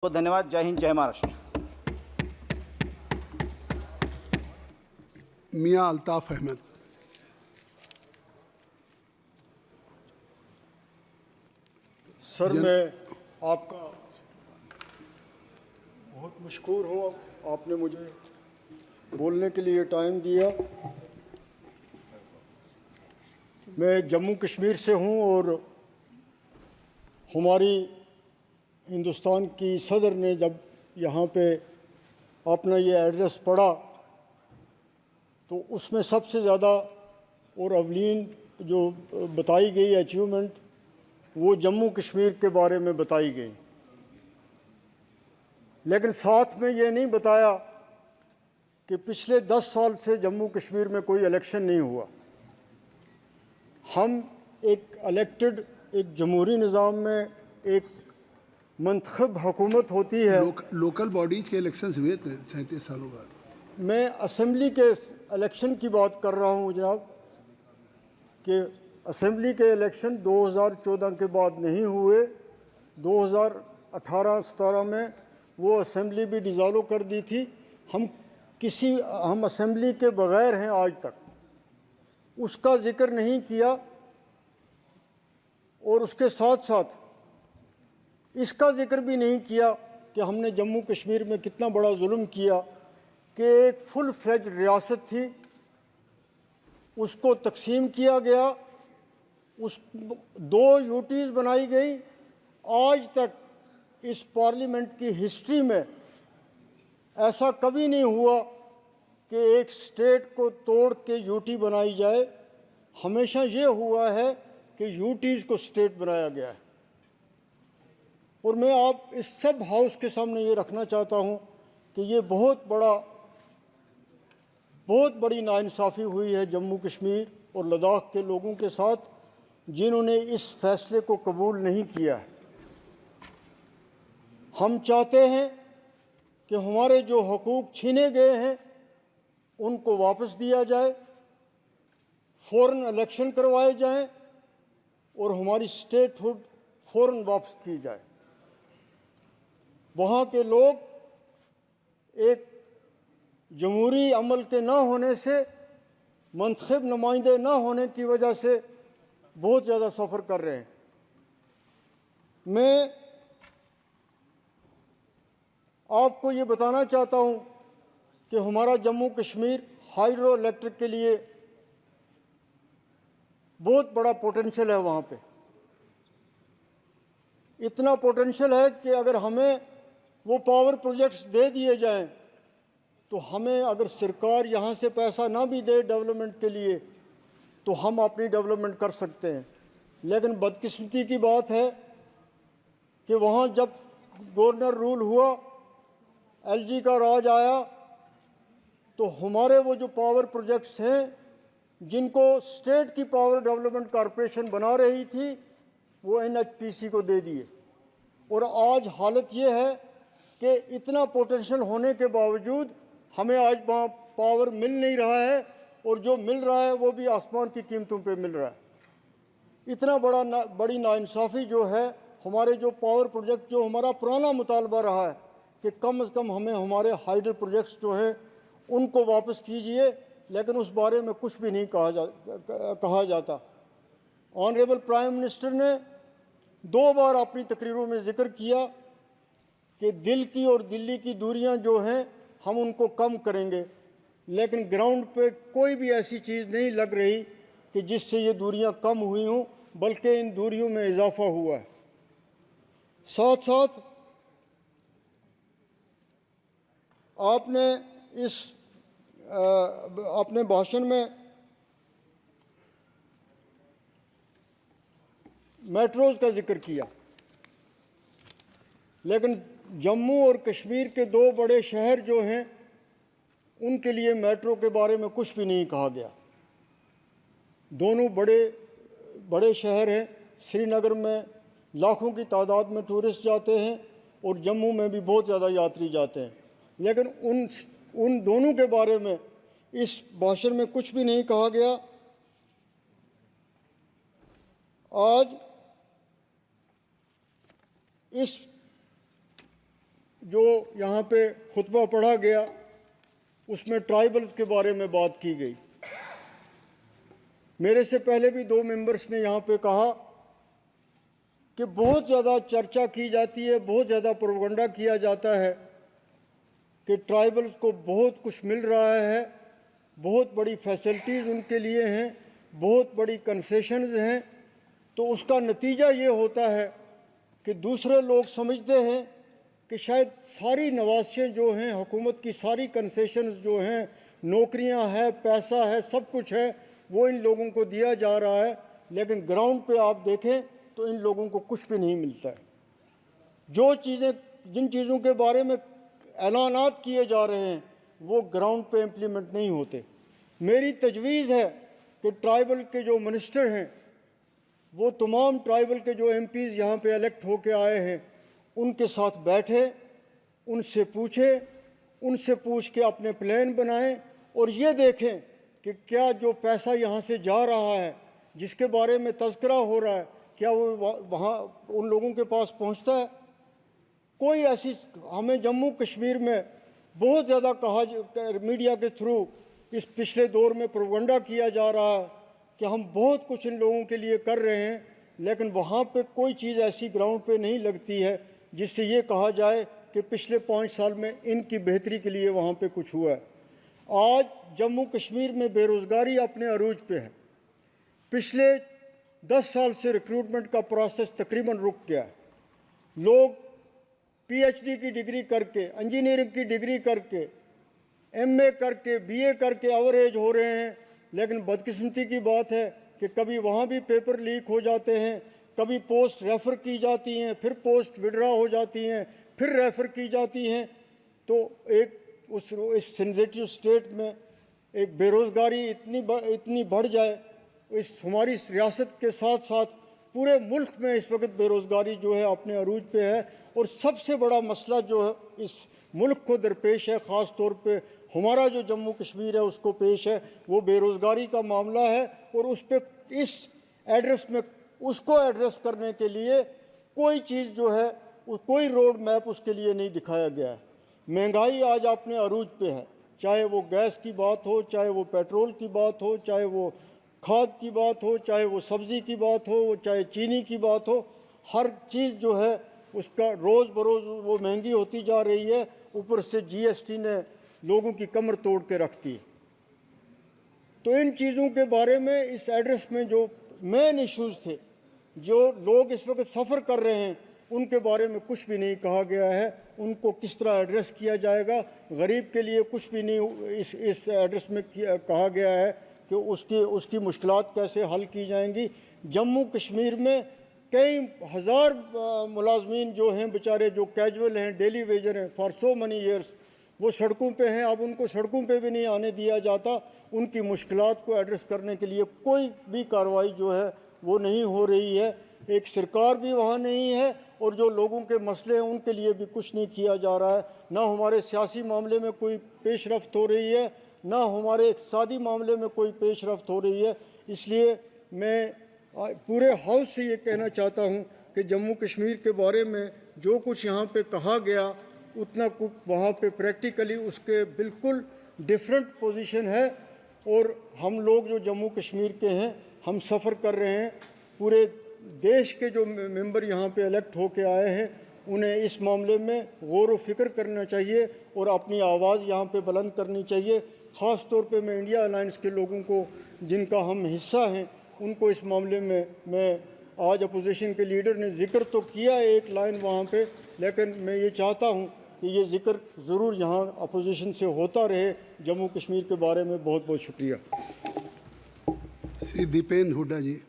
तो धन्यवाद। जय हिंद, जय महाराष्ट्र। मियां अल्ताफ अहमद। सर, मैं आपका बहुत मशकूर हूँ, आपने मुझे बोलने के लिए टाइम दिया। मैं जम्मू कश्मीर से हूँ और हमारी हिंदुस्तान की सदर ने जब यहाँ पे अपना ये एड्रेस पढ़ा तो उसमें सबसे ज़्यादा और अवलीन जो बताई गई अचीवमेंट वो जम्मू कश्मीर के बारे में बताई गई, लेकिन साथ में ये नहीं बताया कि पिछले 10 साल से जम्मू कश्मीर में कोई इलेक्शन नहीं हुआ। हम एक इलेक्टेड, एक जमहूरी निज़ाम में एक मंतखब हुकूमत होती है। लोकल बॉडीज के इलेक्शंस हुए थे 37 सालों बाद। मैं असेंबली के इलेक्शन की बात कर रहा हूँ जनाब, कि असेंबली के इलेक्शन 2014 के बाद नहीं हुए। 2018-17 में वो असेंबली भी डिज़ाल्व कर दी थी। हम असेंबली के बग़ैर हैं आज तक, उसका ज़िक्र नहीं किया। और उसके साथ साथ इसका ज़िक्र भी नहीं किया कि हमने जम्मू कश्मीर में कितना बड़ा जुल्म किया कि एक फुल फ्लेज रियासत थी, उसको तकसीम किया गया, उस 2 यूटीज़ बनाई गई। आज तक इस पार्लियामेंट की हिस्ट्री में ऐसा कभी नहीं हुआ कि एक स्टेट को तोड़ के यूटी बनाई जाए। हमेशा ये हुआ है कि यूटीज़ को स्टेट बनाया गया है। और मैं आप इस सब हाउस के सामने ये रखना चाहता हूँ कि ये बहुत बड़ी नाइंसाफ़ी हुई है जम्मू कश्मीर और लद्दाख के लोगों के साथ, जिन्होंने इस फैसले को कबूल नहीं किया है। हम चाहते हैं कि हमारे जो हकूक़ छीने गए हैं उनको वापस दिया जाए, फ़ौरन इलेक्शन करवाए जाएं और हमारी स्टेटहुड फ़ौरन वापस की जाए। वहाँ के लोग एक जमहूरी अमल के ना होने से, मंतखब नुमाइंदे ना होने की वजह से बहुत ज़्यादा सफ़र कर रहे हैं। मैं आपको ये बताना चाहता हूँ कि हमारा जम्मू कश्मीर हाइड्रो इलेक्ट्रिक के लिए बहुत बड़ा पोटेंशियल है। वहाँ पे इतना पोटेंशियल है कि अगर हमें वो पावर प्रोजेक्ट्स दे दिए जाएं तो हमें, अगर सरकार यहाँ से पैसा ना भी दे डेवलपमेंट के लिए, तो हम अपनी डेवलपमेंट कर सकते हैं। लेकिन बदकिस्मती की बात है कि वहाँ जब गवर्नर रूल हुआ, एलजी का राज आया, तो हमारे वो जो पावर प्रोजेक्ट्स हैं जिनको स्टेट की पावर डेवलपमेंट कॉरपोरेशन बना रही थी, वो एनएचपीसी को दे दिए। और आज हालत ये है कि इतना पोटेंशियल होने के बावजूद हमें आज वहाँ पावर मिल नहीं रहा है, और जो मिल रहा है वो भी आसमान की कीमतों पे मिल रहा है। इतना बड़ी नाइंसाफ़ी जो है, हमारे जो पावर प्रोजेक्ट, जो हमारा पुराना मुतालबा रहा है कि कम से कम हमें हमारे हाइड्रो प्रोजेक्ट्स जो हैं उनको वापस कीजिए, लेकिन उस बारे में कुछ भी नहीं कहा जाता। ऑनरेबल प्राइम मिनिस्टर ने 2 बार अपनी तकरीरों में ज़िक्र किया कि दिल की और दिल्ली की दूरियां जो हैं हम उनको कम करेंगे, लेकिन ग्राउंड पे कोई भी ऐसी चीज़ नहीं लग रही कि जिससे ये दूरियां कम हुई हों, बल्कि इन दूरियों में इजाफा हुआ है। साथ साथ आपने अपने भाषण में मेट्रोज़ का जिक्र किया, लेकिन जम्मू और कश्मीर के 2 बड़े शहर जो हैं उनके लिए मेट्रो के बारे में कुछ भी नहीं कहा गया। दोनों बड़े शहर हैं। श्रीनगर में लाखों की तादाद में टूरिस्ट जाते हैं और जम्मू में भी बहुत ज़्यादा यात्री जाते हैं, लेकिन उन दोनों के बारे में इस भाषण में कुछ भी नहीं कहा गया। आज इस जो यहाँ पे खुतबा पढ़ा गया उसमें ट्राइबल्स के बारे में बात की गई। मेरे से पहले भी 2 मेंबर्स ने यहाँ पे कहा कि बहुत ज़्यादा चर्चा की जाती है, बहुत ज़्यादा प्रोपगंडा किया जाता है कि ट्राइबल्स को बहुत कुछ मिल रहा है, बहुत बड़ी फैसिलिटीज़ उनके लिए हैं, बहुत बड़ी कंसेशंस हैं। तो उसका नतीजा ये होता है कि दूसरे लोग समझते हैं कि शायद सारी नवासियाँ जो हैं, हुकूमत की सारी कंसेशंस जो हैं, नौकरियां हैं, पैसा है, सब कुछ है, वो इन लोगों को दिया जा रहा है। लेकिन ग्राउंड पे आप देखें तो इन लोगों को कुछ भी नहीं मिलता है। जिन चीज़ों के बारे में ऐलानात किए जा रहे हैं वो ग्राउंड पे इम्प्लीमेंट नहीं होते। मेरी तजवीज़ है कि ट्राइबल के जो मिनिस्टर हैं वो तमाम ट्राइबल के जो एमपीज़ यहाँ पे इलेक्ट होके आए हैं उनके साथ बैठे, उनसे पूछ के अपने प्लान बनाएं और ये देखें कि क्या जो पैसा यहाँ से जा रहा है, जिसके बारे में तज़किरा हो रहा है, क्या वो वहाँ उन लोगों के पास पहुँचता है? कोई ऐसी, हमें जम्मू कश्मीर में बहुत ज़्यादा मीडिया के थ्रू इस पिछले दौर में प्रोपगंडा किया जा रहा है कि हम बहुत कुछ इन लोगों के लिए कर रहे हैं, लेकिन वहाँ पे कोई चीज़ ऐसी ग्राउंड पे नहीं लगती है जिससे ये कहा जाए कि पिछले 5 साल में इनकी बेहतरी के लिए वहाँ पे कुछ हुआ है। आज जम्मू कश्मीर में बेरोज़गारी अपने अरूज पे है। पिछले 10 साल से रिक्रूटमेंट का प्रोसेस तकरीबन रुक गया है। लोग पीएचडी की डिग्री करके, इंजीनियरिंग की डिग्री करके, एमए करके, बीए करके एवरेज हो रहे हैं, लेकिन बदकिस्मती की बात है कि कभी वहाँ भी पेपर लीक हो जाते हैं, कभी पोस्ट रेफ़र की जाती हैं, फिर पोस्ट विड्रा हो जाती हैं, फिर रेफ़र की जाती हैं। तो इस सेंसिटिव स्टेट में एक बेरोज़गारी इतनी बढ़ जाए, इस हमारी रियासत के साथ साथ पूरे मुल्क में इस वक्त बेरोज़गारी जो है अपने अरूज पे है। और सबसे बड़ा मसला जो है इस मुल्क को दरपेश है, ख़ास तौर पे हमारा जो जम्मू कश्मीर है उसको पेश है, वो बेरोज़गारी का मामला है। और उस पे इस एड्रेस में उसको एड्रेस करने के लिए कोई चीज़ जो है, कोई रोड मैप उसके लिए नहीं दिखाया गया है। महंगाई आज अपने अरूज पे है, चाहे वो गैस की बात हो, चाहे वो पेट्रोल की बात हो, चाहे वो खाद की बात हो, चाहे वो सब्ज़ी की बात हो, चाहे चीनी की बात हो, हर चीज़ जो है उसका रोज़ बरोज़ वो महंगी होती जा रही है। ऊपर से जीएसटी ने लोगों की कमर तोड़ के रख दी। तो इन चीज़ों के बारे में इस एड्रेस में जो मेन इश्यूज़ थे, जो लोग इस वक्त सफ़र कर रहे हैं, उनके बारे में कुछ भी नहीं कहा गया है। उनको किस तरह एड्रेस किया जाएगा, गरीब के लिए कुछ भी नहीं इस एड्रेस में कहा गया है कि उसकी मुश्किलात कैसे हल की जाएंगी। जम्मू कश्मीर में कई हज़ार मुलाजमीन जो हैं बेचारे, जो कैजुअल हैं, डेली वेजर हैं, फॉर सो मनी ईयर्स वो सड़कों पे हैं। अब उनको सड़कों पे भी नहीं आने दिया जाता। उनकी मुश्किलात को एड्रेस करने के लिए कोई भी कार्रवाई जो है वो नहीं हो रही है। एक सरकार भी वहाँ नहीं है और जो लोगों के मसले हैं उनके लिए भी कुछ नहीं किया जा रहा है। ना हमारे सियासी मामले में कोई पेशरफ्त हो रही है, ना हमारे इक़्तिसादी मामले में कोई पेशरफ्त हो रही है। इसलिए मैं पूरे हाउस से ये कहना चाहता हूँ कि जम्मू कश्मीर के बारे में जो कुछ यहाँ पे कहा गया, उतना कुछ वहाँ पे प्रैक्टिकली उसके बिल्कुल डिफरेंट पोजीशन है। और हम लोग जो जम्मू कश्मीर के हैं, हम सफ़र कर रहे हैं। पूरे देश के जो मेंबर यहाँ पे इलेक्ट होके आए हैं, उन्हें इस मामले में गौर व फिक्र करना चाहिए और अपनी आवाज़ यहाँ पे बुलंद करनी चाहिए। ख़ास तौर पे मैं इंडिया अलायंस के लोगों को, जिनका हम हिस्सा हैं, उनको इस मामले में मैं आज अपोजिशन के लीडर ने ज़िक्र तो किया एक लाइन वहाँ पे, लेकिन मैं ये चाहता हूँ कि ये ज़िक्र ज़रूर यहाँ अपोजिशन से होता रहे जम्मू कश्मीर के बारे में। बहुत बहुत शुक्रिया। श्री दीपेंद्र हुड्डा जी।